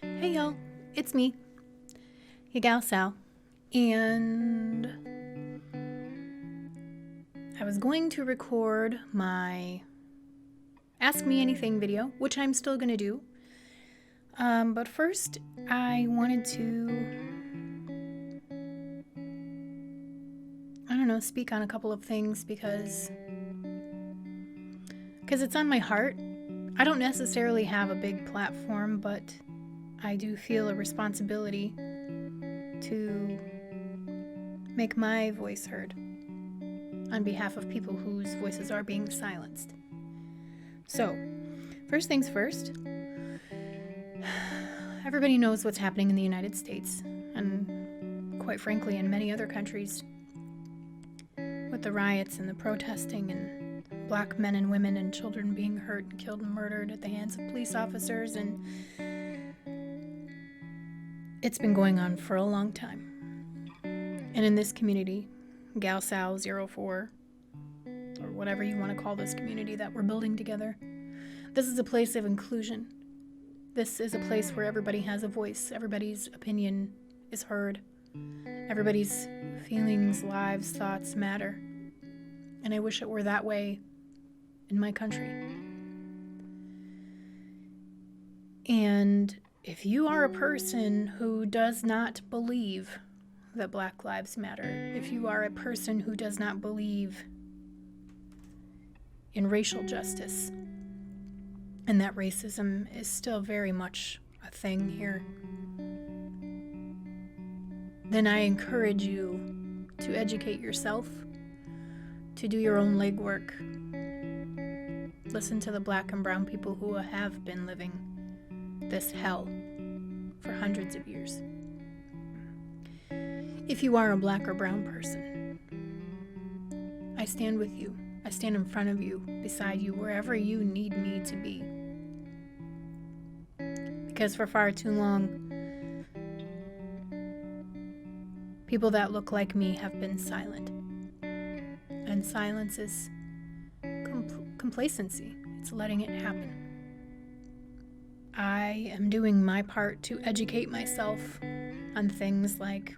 Hey y'all, it's me, your GalSal, and I was going to record my Ask Me Anything video, which I'm still going to do, but first I wanted to, speak on a couple of things because it's on my heart. I don't necessarily have a big platform, but I do feel a responsibility to make my voice heard on behalf of people whose voices are being silenced. So, first things first, everybody knows what's happening in the United States, and quite frankly in many other countries, with the riots and the protesting and black men and women and children being hurt and killed and murdered at the hands of police officers, and it's been going on for a long time. And in this community, GalSal 04, or whatever you want to call this community that we're building together, this is a place of inclusion. This is a place where everybody has a voice, everybody's opinion is heard, everybody's feelings, lives, thoughts matter. And I wish it were that way in my country. And if you are a person who does not believe that Black Lives Matter, if you are a person who does not believe in racial justice, and that racism is still very much a thing here, then I encourage you to educate yourself, to do your own legwork. Listen to the black and brown people who have been living this hell for hundreds of years. If you are a black or brown person, I stand with you. I stand in front of you, beside you, wherever you need me to be. Because for far too long, people that look like me have been silent. And silence is complacency. It's letting it happen. I am doing my part to educate myself on things like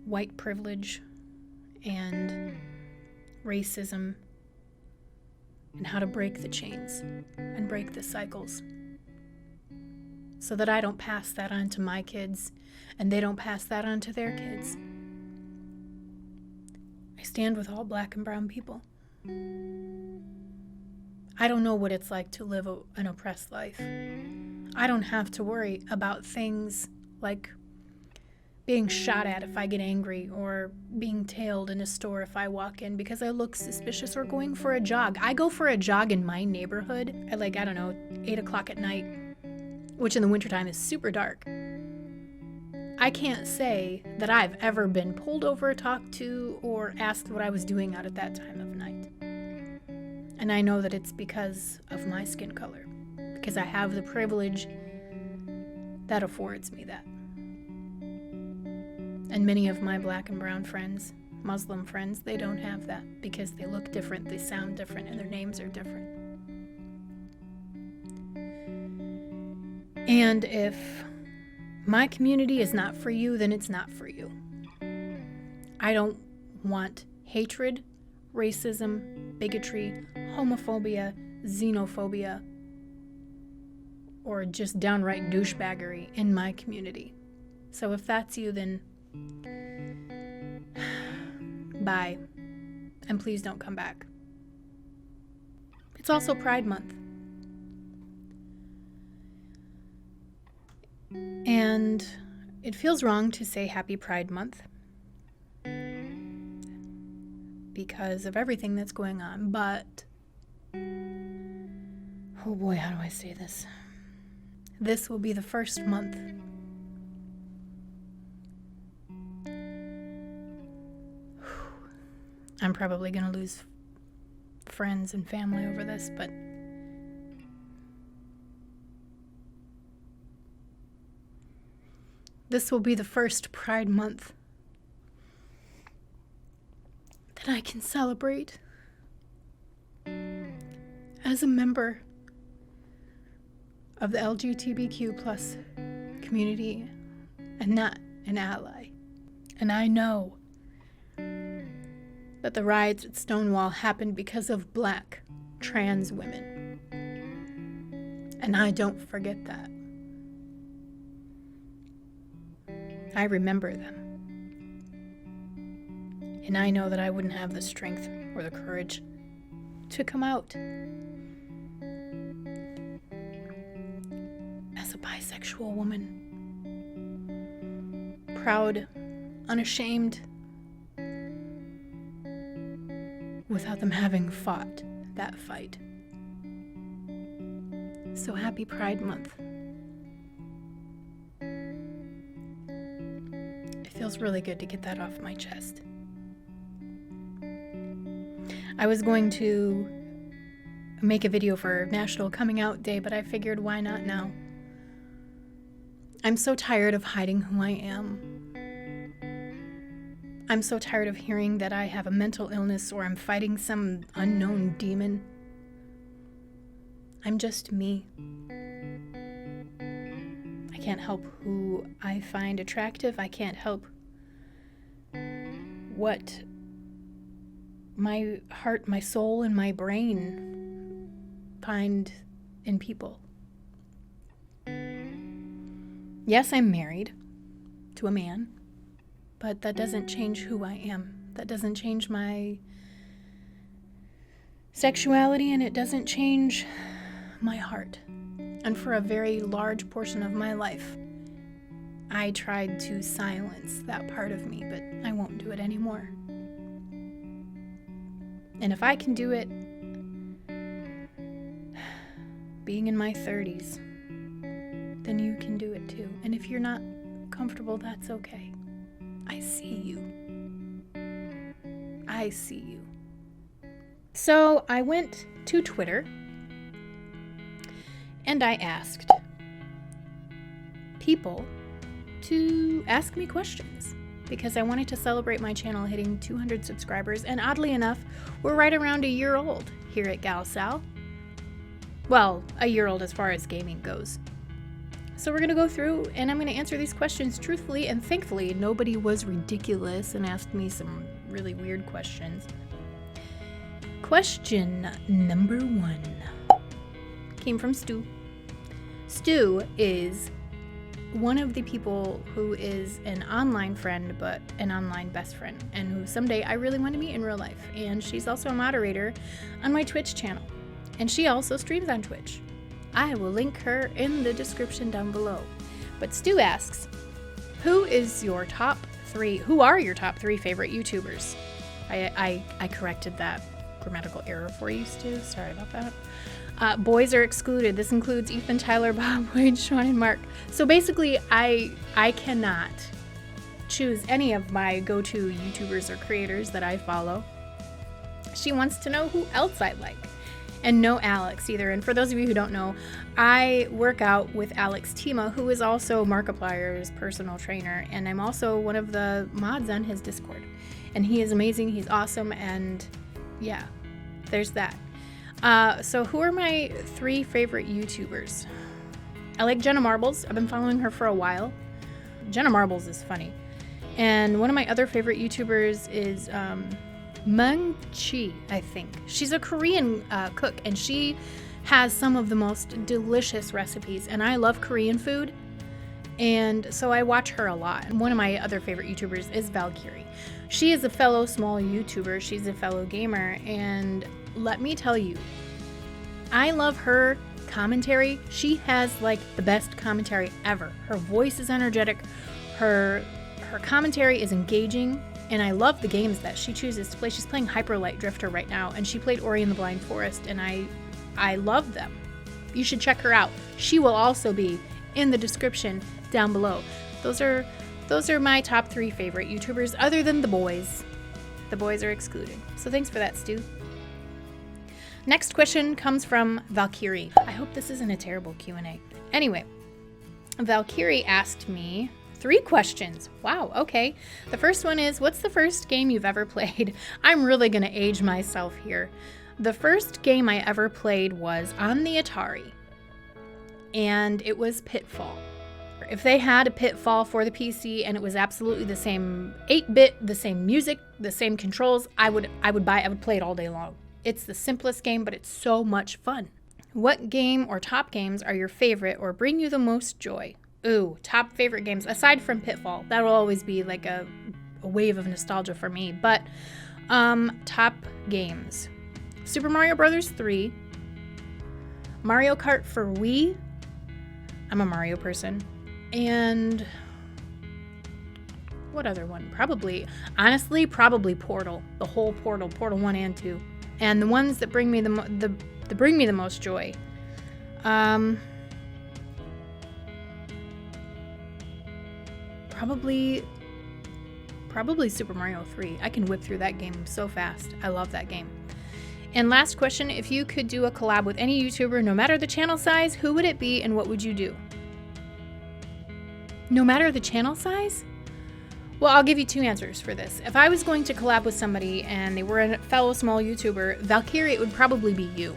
white privilege and racism and how to break the chains and break the cycles so that I don't pass that on to my kids and they don't pass that on to their kids. I stand with all black and brown people. I don't know what it's like to live an oppressed life. I don't have to worry about things like being shot at if I get angry or being tailed in a store if I walk in because I look suspicious, or going for a jog. I go for a jog in my neighborhood at 8 o'clock at night, which in the wintertime is super dark. I can't say that I've ever been pulled over, talked to, or asked what I was doing out at that time of night. And I know that it's because of my skin color, because I have the privilege that affords me that. And many of my black and brown friends, Muslim friends, they don't have that because they look different, they sound different, and their names are different. And if my community is not for you, then it's not for you. I don't want hatred, racism, bigotry, homophobia, xenophobia, or just downright douchebaggery in my community. So if that's you, then bye, and please don't come back. It's also Pride Month. And it feels wrong to say Happy Pride Month because of everything that's going on, but oh boy, how do I say this? This will be the first month I'm probably going to lose friends and family over this, but this will be the first Pride Month that I can celebrate as a member of the LGTBQ plus community and not an ally. And I know that the riots at Stonewall happened because of Black trans women. And I don't forget that. I remember them. And I know that I wouldn't have the strength or the courage to come out as a bisexual woman. Proud, unashamed, without them having fought that fight. So happy Pride Month. It feels really good to get that off my chest. I was going to make a video for National Coming Out Day, but I figured why not now? I'm so tired of hiding who I am. I'm so tired of hearing that I have a mental illness or I'm fighting some unknown demon. I'm just me. I can't help who I find attractive. I can't help what my heart, my soul, and my brain find in people. Yes, I'm married to a man, but that doesn't change who I am. That doesn't change my sexuality, and it doesn't change my heart. And for a very large portion of my life, I tried to silence that part of me, but I won't do it anymore. And if I can do it being in my 30s, then you can do it too. And if you're not comfortable, that's okay. I see you. I see you. So I went to Twitter and I asked people to ask me questions because I wanted to celebrate my channel hitting 200 subscribers, and oddly enough, we're right around a year old here at GalSal. Well, a year old as far as gaming goes. So we're going to go through and I'm going to answer these questions truthfully, and thankfully nobody was ridiculous and asked me some really weird questions. Question number 1 came from Stu. Stu is one of the people who is an online friend, but an online best friend, and who someday I really want to meet in real life. And she's also a moderator on my Twitch channel, and she also streams on Twitch. I will link her in the description down below. But Stu asks, who are your top 3 favorite YouTubers? I corrected that grammatical error for you, Stu. Sorry about that. Boys are excluded. This includes Ethan, Tyler, Bob, Wade, Sean, and Mark. So basically, I cannot choose any of my go-to YouTubers or creators that I follow. She wants to know who else I like. And no Alex either. And for those of you who don't know, I work out with Alex Tima, who is also Markiplier's personal trainer. And I'm also one of the mods on his Discord. And he is amazing. He's awesome. And yeah, there's that. So who are my 3 favorite YouTubers? I like Jenna Marbles. I've been following her for a while. Jenna Marbles is funny. And one of my other favorite YouTubers is Mung Chi, I think. She's a Korean cook, and she has some of the most delicious recipes. And I love Korean food, and so I watch her a lot. And one of my other favorite YouTubers is Valkyria. She is a fellow small YouTuber. She's a fellow gamer, and let me tell you, I love her commentary. She has like the best commentary ever. Her voice is energetic. Her commentary is engaging, and I love the games that she chooses to play. She's playing Hyper Light Drifter right now, and she played Ori and the Blind Forest, and I love them. You should check her out. She will also be in the description down below. Those are my top 3 favorite YouTubers, other than the boys. The boys are excluded. So thanks for that, Stu. Next question comes from Valkyria. I hope this isn't a terrible Q&A. Anyway, Valkyria asked me 3 questions. Wow, okay. The first one is, what's the first game you've ever played? I'm really going to age myself here. The first game I ever played was on the Atari. and it was Pitfall. If they had a Pitfall for the PC and it was absolutely the same 8-bit, the same music, the same controls, I would play it all day long. It's the simplest game, but it's so much fun. What game or top games are your favorite or bring you the most joy? Ooh, top favorite games, aside from Pitfall. That will always be like a wave of nostalgia for me. But top games. Super Mario Bros. 3. Mario Kart for Wii. I'm a Mario person. And what other one? Probably Portal. The whole Portal 1 and 2. And the ones that bring me the most joy. Probably Super Mario 3. I can whip through that game so fast. I love that game. And last question, if you could do a collab with any YouTuber, no matter the channel size, who would it be and what would you do? No matter the channel size? Well, I'll give you two answers for this. If I was going to collab with somebody and they were a fellow small YouTuber, Valkyria, it would probably be you.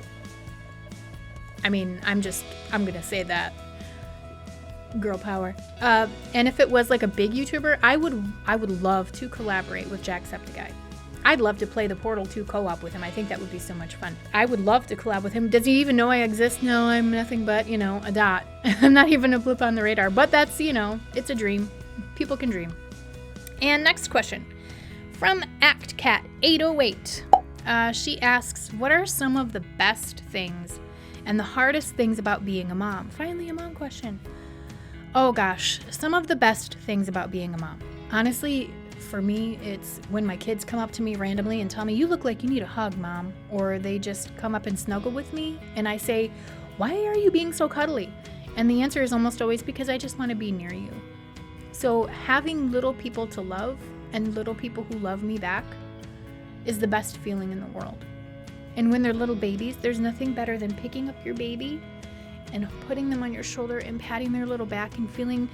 I mean, I'm going to say that. Girl power. And if it was like a big YouTuber, I would love to collaborate with Jacksepticeye. I'd love to play the Portal 2 co-op with him. I think that would be so much fun. I would love to collab with him. Does he even know I exist? No, I'm nothing but, a dot. I'm not even a blip on the radar. But that's, it's a dream. People can dream. And next question. From ActCat808. She asks, what are some of the best things and the hardest things about being a mom? Finally, a mom question. Oh gosh, some of the best things about being a mom. Honestly, for me, it's when my kids come up to me randomly and tell me, you look like you need a hug, Mom. Or they just come up and snuggle with me and I say, why are you being so cuddly? And the answer is almost always because I just want to be near you. So having little people to love and little people who love me back is the best feeling in the world. And when they're little babies, there's nothing better than picking up your baby and putting them on your shoulder and patting their little back and feeling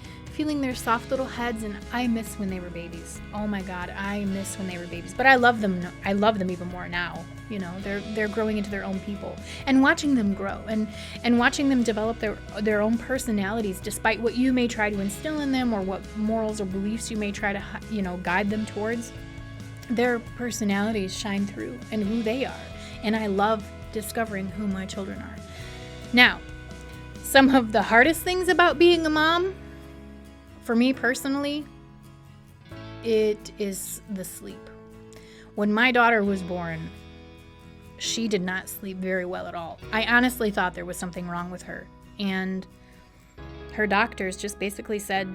their soft little heads. And I miss when they were babies. Oh my God, I miss when they were babies. But I love them even more now. They're growing into their own people. And watching them grow and watching them develop their own personalities, despite what you may try to instill in them or what morals or beliefs you may try to guide them towards. Their personalities shine through and who they are. And I love discovering who my children are. Now, some of the hardest things about being a mom, for me personally, it is the sleep. When my daughter was born, she did not sleep very well at all. I honestly thought there was something wrong with her. And her doctors just basically said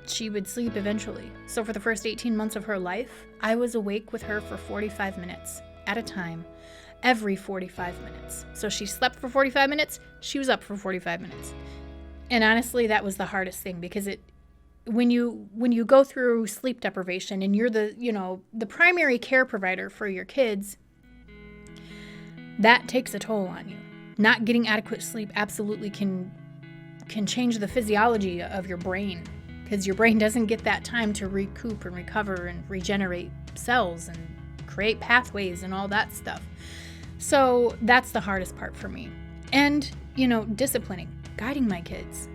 she would sleep eventually. So for the first 18 months of her life, I was awake with her for 45 minutes at a time. Every 45 minutes. So she slept for 45 minutes, she was up for 45 minutes. And honestly, that was the hardest thing because when you go through sleep deprivation and you're the primary care provider for your kids, that takes a toll on you. Not getting adequate sleep absolutely can change the physiology of your brain because your brain doesn't get that time to recoup and recover and regenerate cells and create pathways and all that stuff. So that's the hardest part for me. And, disciplining, guiding my kids,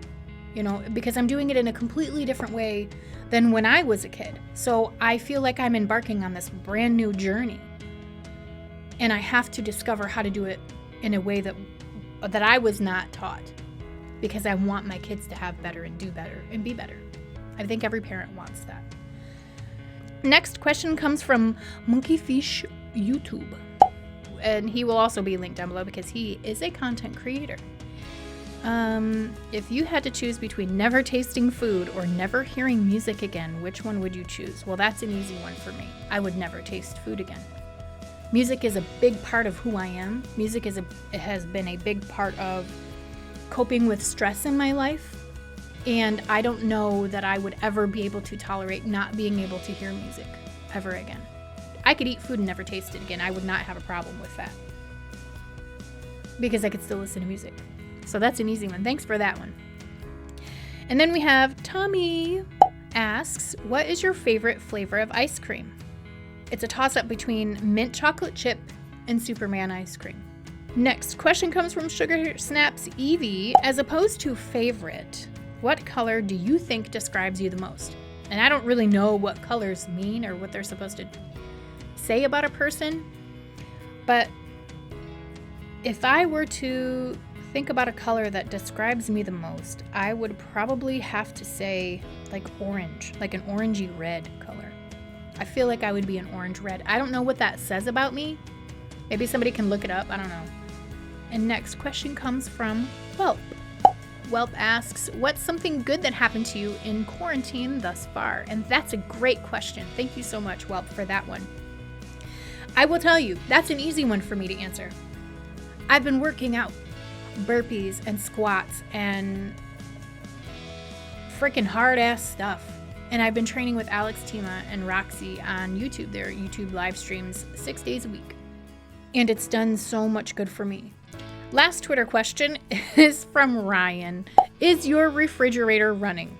because I'm doing it in a completely different way than when I was a kid. So I feel like I'm embarking on this brand new journey. And I have to discover how to do it in a way that I was not taught because I want my kids to have better and do better and be better. I think every parent wants that. Next question comes from Monkeyfish YouTube. And he will also be linked down below because he is a content creator. If you had to choose between never tasting food or never hearing music again, which one would you choose? Well, that's an easy one for me. I would never taste food again. Music is a big part of who I am. Music has been a big part of coping with stress in my life. And I don't know that I would ever be able to tolerate not being able to hear music ever again. I could eat food and never taste it again. I would not have a problem with that because I could still listen to music. So that's an easy one. Thanks for that one. And then we have Tommy asks, what is your favorite flavor of ice cream? It's a toss-up between mint chocolate chip and Superman ice cream. Next question comes from Sugar Snaps Evie. As opposed to favorite, what color do you think describes you the most? And I don't really know what colors mean or what they're supposed to say about a person, but if I were to think about a color that describes me the most, I would probably have to say like orange, like an orangey red color. I feel like I would be an orange red. I don't know what that says about me. Maybe somebody can look it up. I don't know. And next question comes from Whelp. Whelp asks, what's something good that happened to you in quarantine thus far? And that's a great question. Thank you so much, Whelp, for that one. I will tell you, that's an easy one for me to answer. I've been working out burpees and squats and freaking hard ass stuff. And I've been training with Alex, Tima, and Roxy on YouTube, their YouTube live streams 6 days a week. And it's done so much good for me. Last Twitter question is from Ryan. Is your refrigerator running?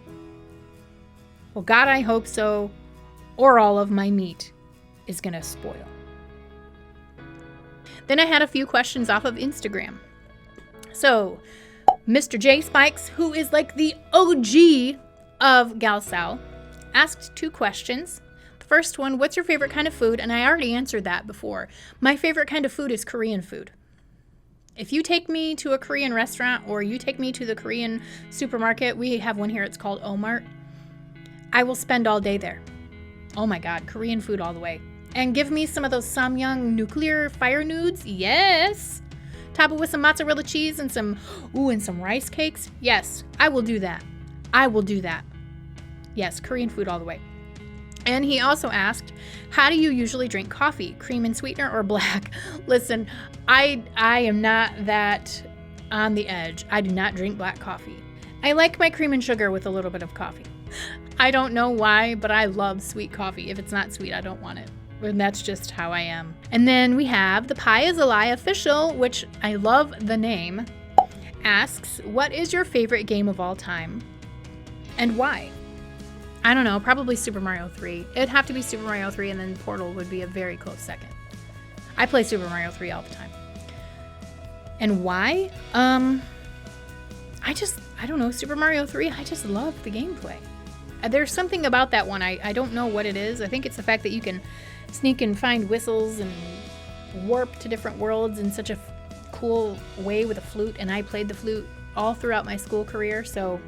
Well, God, I hope so, or all of my meat is gonna spoil. Then I had a few questions off of Instagram. So, Mr. J Spikes, who is like the OG of GalSal, asked 2 questions. The first one, what's your favorite kind of food? And I already answered that before. My favorite kind of food is Korean food. If you take me to a Korean restaurant or you take me to the Korean supermarket, we have one here, it's called Omart, I will spend all day there. Oh my God, Korean food all the way. And give me some of those Samyang nuclear fire nudes, yes. Top it with some mozzarella cheese and some rice cakes. Yes, I will do that. I will do that. Yes, Korean food all the way. And he also asked, how do you usually drink coffee? Cream and sweetener or black? Listen, I am not that on the edge. I do not drink black coffee. I like my cream and sugar with a little bit of coffee. I don't know why, but I love sweet coffee. If it's not sweet, I don't want it. And that's just how I am. And then we have the Pie is a Lie official, which I love the name, asks, what is your favorite game of all time and why? I don't know, probably Super Mario 3. It'd have to be Super Mario 3 and then Portal would be a very close second. I play Super Mario 3 all the time. And why? I don't know, Super Mario 3, I just love the gameplay. There's something about that one, I don't know what it is. I think it's the fact that you can sneak and find whistles and warp to different worlds in such a cool way with a flute, and I played the flute all throughout my school career, so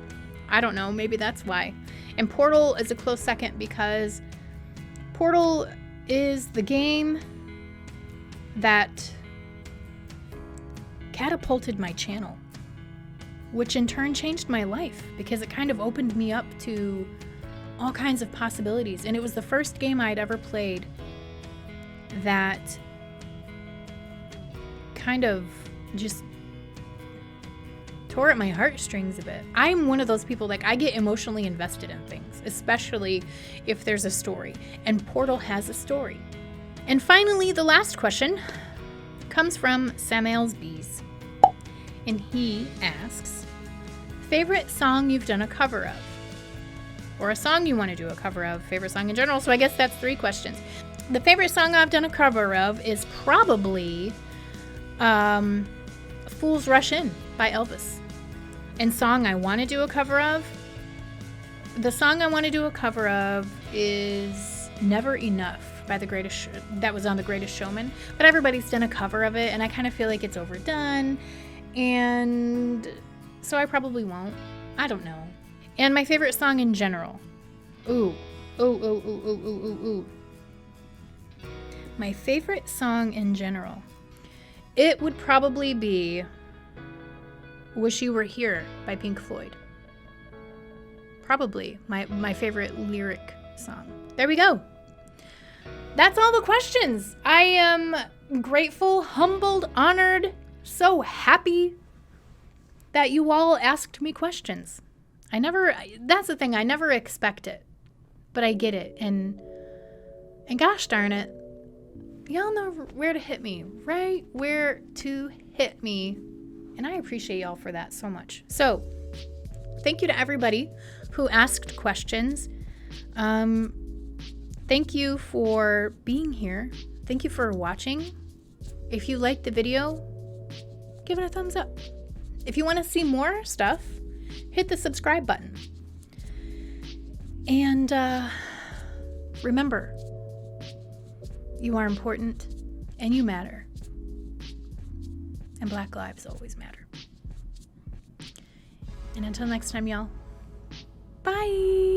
I don't know, maybe that's why. And Portal is a close second because Portal is the game that catapulted my channel, which in turn changed my life because it kind of opened me up to all kinds of possibilities. And it was the first game I'd ever played that kind of just tore at my heartstrings a bit. I'm one of those people, like, I get emotionally invested in things, especially if there's a story. And Portal has a story. And finally, the last question comes from Samuel's Bees. And he asks, favorite song you've done a cover of? Or a song you want to do a cover of, favorite song in general. So I guess that's 3 questions. The favorite song I've done a cover of is probably Fools Rush In by Elvis. And song I want to do a cover of, the song I want to do a cover of is Never Enough by that was on The Greatest Showman. But everybody's done a cover of it, and I kind of feel like it's overdone. And so I probably won't. I don't know. And my favorite song in general. My favorite song in general. It would probably be Wish You Were Here by Pink Floyd. Probably my favorite lyric song. There we go. That's all the questions. I am grateful, humbled, honored, so happy that you all asked me questions. That's the thing, I never expect it, but I get it. And gosh darn it, y'all know where to hit me, right? Where to hit me. And I appreciate y'all for that so much. So thank you to everybody who asked questions. Thank you for being here. Thank you for watching. If you liked the video, give it a thumbs up. If you want to see more stuff, hit the subscribe button. And remember, you are important and you matter. And Black lives always matter. And until next time, y'all, bye.